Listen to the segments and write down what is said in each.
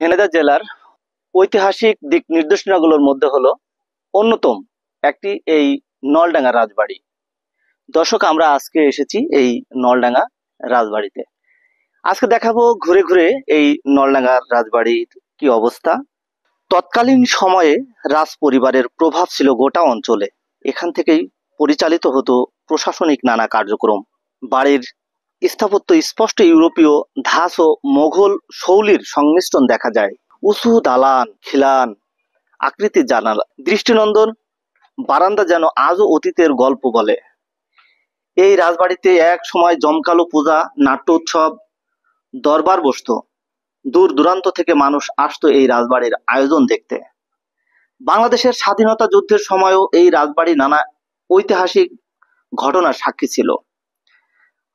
ঝিনাইদহ জেলার ঐতিহাসিক দিক নির্দেশনাগুলোর মধ্যে হলো অন্যতম একটি এই নলডাঙ্গা রাজবাড়ি। দর্শক, আমরা আজকে এসেছি এই নলডাঙ্গা রাজবাড়িতে। আজকে দেখাবো ঘুরে ঘুরে এই নলডাঙ্গা রাজবাড়ির কি অবস্থা। তৎকালীন সময়ে রাজ পরিবারের প্রভাব ছিল গোটা অঞ্চলে। এখান থেকেই পরিচালিত হতো প্রশাসনিক নানা কার্যক্রম। বাড়ির স্থাপত্য স্পষ্ট ইউরোপীয় ধাঁচ ও মোঘল শৈলীর সংমিশ্রণ দেখা যায়। উঁচু দালান, খিলান আকৃতির জানালা, দৃষ্টিনন্দন বারান্দা যেন আজও অতীতের গল্প বলে। এই রাজবাড়িতে এক সময় জমকালো পূজা, নাট্য উৎসব, দরবার বসতো। দূর দূরান্ত থেকে মানুষ আসতো এই রাজবাড়ির আয়োজন দেখতে। বাংলাদেশের স্বাধীনতা যুদ্ধের সময়ও এই রাজবাড়ি নানা ঐতিহাসিক ঘটনার সাক্ষী ছিল।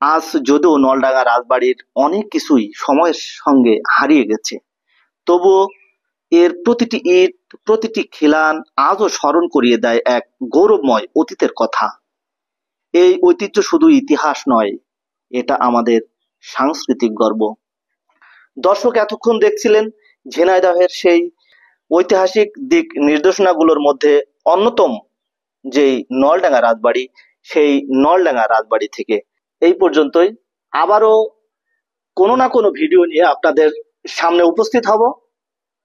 আজ যদিও নলডাঙ্গা রাজবাড়ির অনেক কিছুই সময়ের সঙ্গে হারিয়ে গেছে, তবুও এর প্রতিটি ইট, প্রতিটি খিলান আজও স্মরণ করিয়ে দেয় এক গৌরবময় অতীতের কথা। এই ঐতিহ্য শুধু ইতিহাস নয়, এটা আমাদের সাংস্কৃতিক গর্ব। দর্শক, এতক্ষণ দেখছিলেন ঝিনাইদহের সেই ঐতিহাসিক দিক নির্দেশনাগুলোর মধ্যে অন্যতম যেই নলডাঙ্গা রাজবাড়ি, সেই নলডাঙ্গা রাজবাড়ি থেকে এই পর্যন্তই। আবারও কোনো না কোনো ভিডিও নিয়ে আপনাদের সামনে উপস্থিত হব।